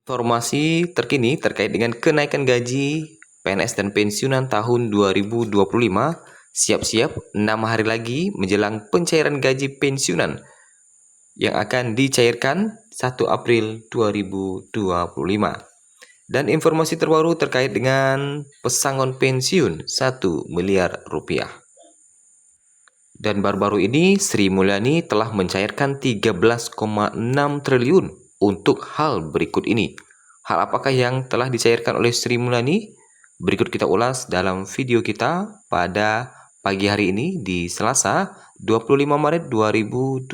Informasi terkini terkait dengan kenaikan gaji PNS dan pensiunan tahun 2025. Siap-siap 6 hari lagi menjelang pencairan gaji pensiunan yang akan dicairkan 1 April 2025. Dan informasi terbaru terkait dengan pesangon pensiun 1 miliar rupiah. Dan baru-baru ini Sri Mulyani telah mencairkan 13,6 triliun untuk hal berikut ini. Hal apakah yang telah dicairkan oleh Sri Mulyani? Berikut kita ulas dalam video kita pada pagi hari ini di Selasa 25 Maret 2025.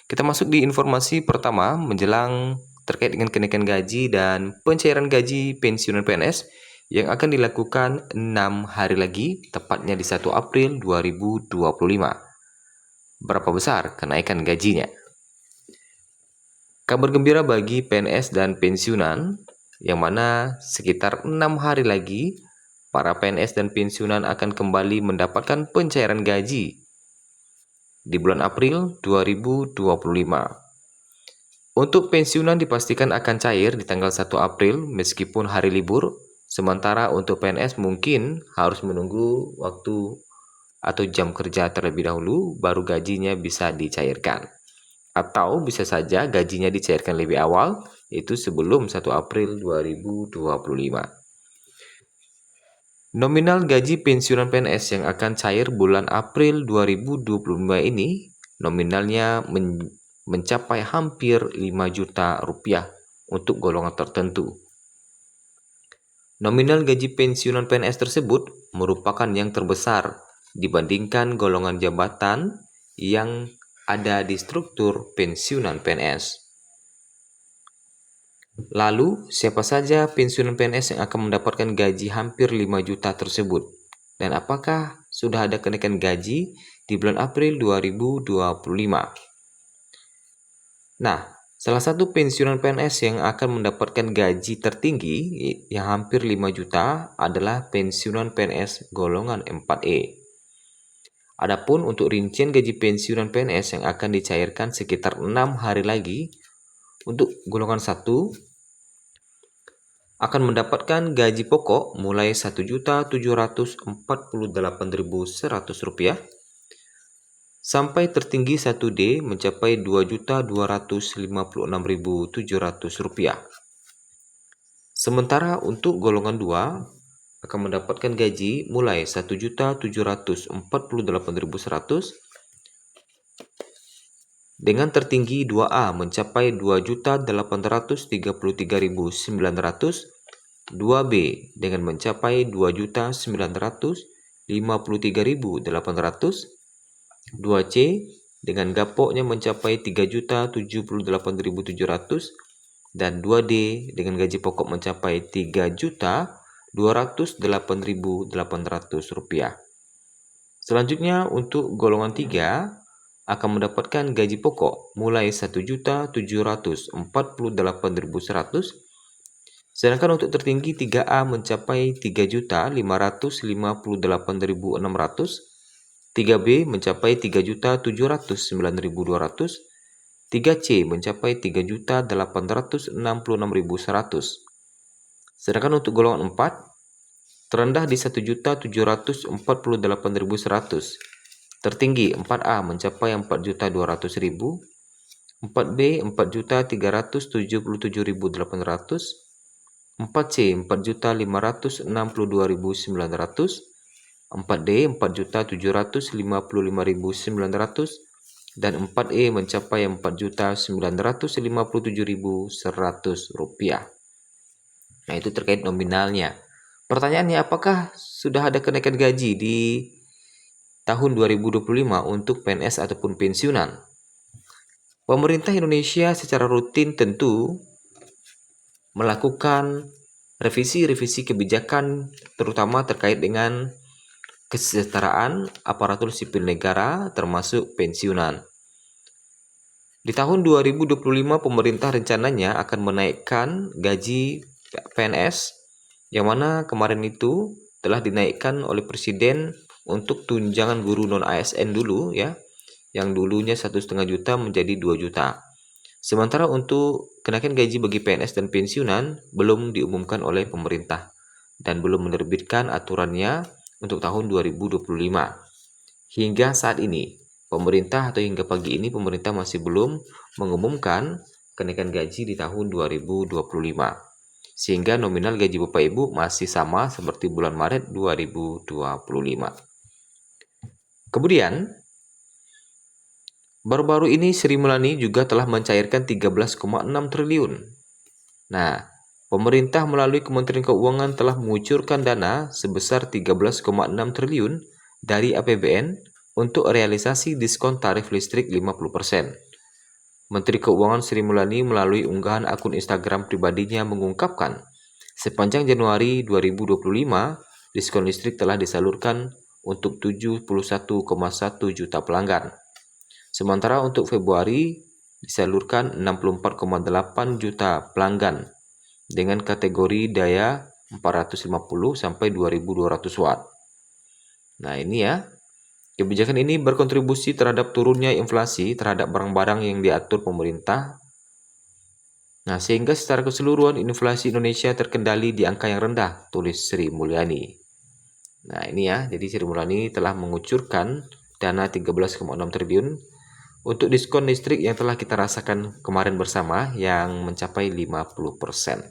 Kita masuk di informasi pertama menjelang terkait dengan kenaikan gaji dan pencairan gaji pensiunan PNS yang akan dilakukan 6 hari lagi, tepatnya di 1 April 2025. Berapa besar kenaikan gajinya? Kabar gembira bagi PNS dan pensiunan, yang mana sekitar 6 hari lagi, para PNS dan pensiunan akan kembali mendapatkan pencairan gaji di bulan April 2025. Untuk pensiunan dipastikan akan cair di tanggal 1 April meskipun hari libur, sementara untuk PNS mungkin harus menunggu waktu atau jam kerja terlebih dahulu baru gajinya bisa dicairkan. Atau bisa saja gajinya dicairkan lebih awal, yaitu sebelum 1 April 2025. Nominal gaji pensiunan PNS yang akan cair bulan April 2025 ini nominalnya mencapai hampir 5 juta rupiah untuk golongan tertentu. Nominal gaji pensiunan PNS tersebut merupakan yang terbesar dibandingkan golongan jabatan yang ada di struktur pensiunan PNS. Lalu, siapa saja pensiunan PNS yang akan mendapatkan gaji hampir 5 juta tersebut? Dan apakah sudah ada kenaikan gaji di bulan April 2025? Nah, salah satu pensiunan PNS yang akan mendapatkan gaji tertinggi yang hampir 5 juta adalah pensiunan PNS golongan 4E. Adapun untuk rincian gaji pensiunan PNS yang akan dicairkan sekitar 6 hari lagi, untuk golongan 1 akan mendapatkan gaji pokok mulai Rp1.748.100 sampai tertinggi 1D mencapai Rp2.256.700. Sementara untuk golongan 2 akan mendapatkan gaji mulai Rp1.748.100 dengan tertinggi 2A mencapai Rp2.833.900, 2B dengan mencapai Rp2.953.800, 2C dengan gapoknya mencapai Rp3.078.700, dan 2D dengan gaji pokok mencapai Rp3.208.800. Selanjutnya untuk golongan 3 akan mendapatkan gaji pokok mulai Rp1.748.100, sedangkan untuk tertinggi 3A mencapai Rp3.558.600, 3B mencapai Rp3.709.200, 3C mencapai Rp3.866.100. Sedangkan untuk golongan 4 terendah di Rp1.748.100, tertinggi 4A mencapai Rp4.200.000, 4B Rp4.377.800, 4C Rp4.562.900, 4D Rp4.755.900, dan 4E mencapai Rp4.957.100. Nah, itu terkait nominalnya. Pertanyaannya, apakah sudah ada kenaikan gaji di tahun 2025 untuk PNS ataupun pensiunan? Pemerintah Indonesia secara rutin tentu melakukan revisi-revisi kebijakan terutama terkait dengan kesejahteraan aparatur sipil negara termasuk pensiunan. Di tahun 2025 pemerintah rencananya akan menaikkan gaji PNS yang mana kemarin itu telah dinaikkan oleh Presiden untuk tunjangan guru non ASN dulu ya, yang dulunya 1,5 juta menjadi 2 juta. Sementara untuk kenaikan gaji bagi PNS dan pensiunan belum diumumkan oleh pemerintah dan belum menerbitkan aturannya untuk tahun 2025. Hingga saat ini, pemerintah atau hingga pagi ini pemerintah masih belum mengumumkan kenaikan gaji di tahun 2025. Sehingga nominal gaji Bapak Ibu masih sama seperti bulan Maret 2025. Kemudian, baru-baru ini Sri Mulyani juga telah mencairkan 13,6 triliun. Nah, pemerintah melalui Kementerian Keuangan telah mengucurkan dana sebesar 13,6 triliun dari APBN untuk realisasi diskon tarif listrik 50%. Menteri Keuangan Sri Mulyani melalui unggahan akun Instagram pribadinya mengungkapkan, sepanjang Januari 2025, diskon listrik telah disalurkan untuk 71,1 juta pelanggan. Sementara untuk Februari disalurkan 64,8 juta pelanggan dengan kategori daya 450 sampai 2200 watt. Nah, ini ya. Kebijakan ini berkontribusi terhadap turunnya inflasi terhadap barang-barang yang diatur pemerintah. Nah, sehingga secara keseluruhan inflasi Indonesia terkendali di angka yang rendah, tulis Sri Mulyani. Nah, ini ya, jadi Sri Mulyani telah mengucurkan dana 13,6 triliun untuk diskon listrik yang telah kita rasakan kemarin bersama yang mencapai 50%.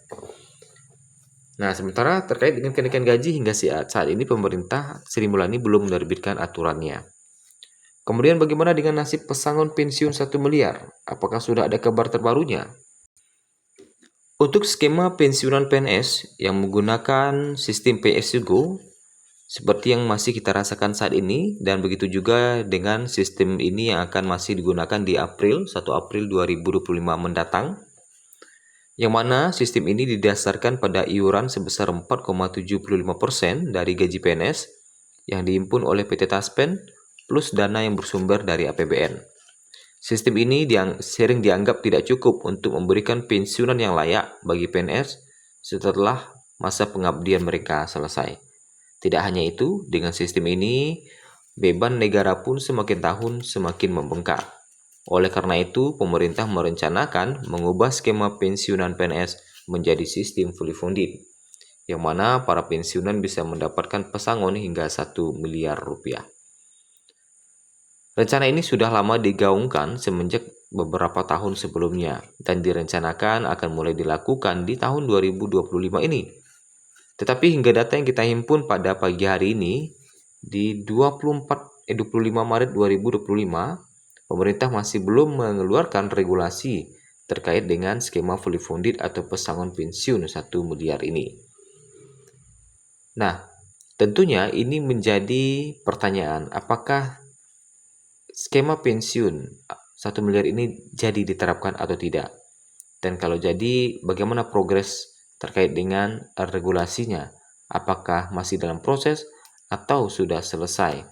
Nah, sementara terkait dengan kenaikan gaji hingga saat ini pemerintah Sri Mulyani belum menerbitkan aturannya. Kemudian bagaimana dengan nasib pesangon pensiun 1 miliar? Apakah sudah ada kabar terbarunya? Untuk skema pensiunan PNS yang menggunakan sistem pay-as-you-go seperti yang masih kita rasakan saat ini, dan begitu juga dengan sistem ini yang akan masih digunakan di 1 April 2025 mendatang, yang mana sistem ini didasarkan pada iuran sebesar 4,75% dari gaji PNS yang dihimpun oleh PT Taspen plus dana yang bersumber dari APBN. Sistem ini sering dianggap tidak cukup untuk memberikan pensiunan yang layak bagi PNS setelah masa pengabdian mereka selesai. Tidak hanya itu, dengan sistem ini, beban negara pun semakin tahun semakin membengkak. Oleh karena itu, pemerintah merencanakan mengubah skema pensiunan PNS menjadi sistem fully funded, yang mana para pensiunan bisa mendapatkan pesangon hingga 1 miliar rupiah. Rencana ini sudah lama digaungkan semenjak beberapa tahun sebelumnya dan direncanakan akan mulai dilakukan di tahun 2025 ini. Tetapi hingga data yang kita himpun pada pagi hari ini, di 25 Maret 2025, pemerintah masih belum mengeluarkan regulasi terkait dengan skema fully funded atau pesangon pensiun 1 miliar ini. Nah, tentunya ini menjadi pertanyaan, apakah skema pensiun 1 miliar ini jadi diterapkan atau tidak? Dan kalau jadi, bagaimana progres terkait dengan regulasinya? Apakah masih dalam proses atau sudah selesai?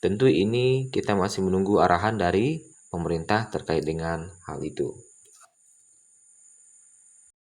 Tentu ini kita masih menunggu arahan dari pemerintah terkait dengan hal itu.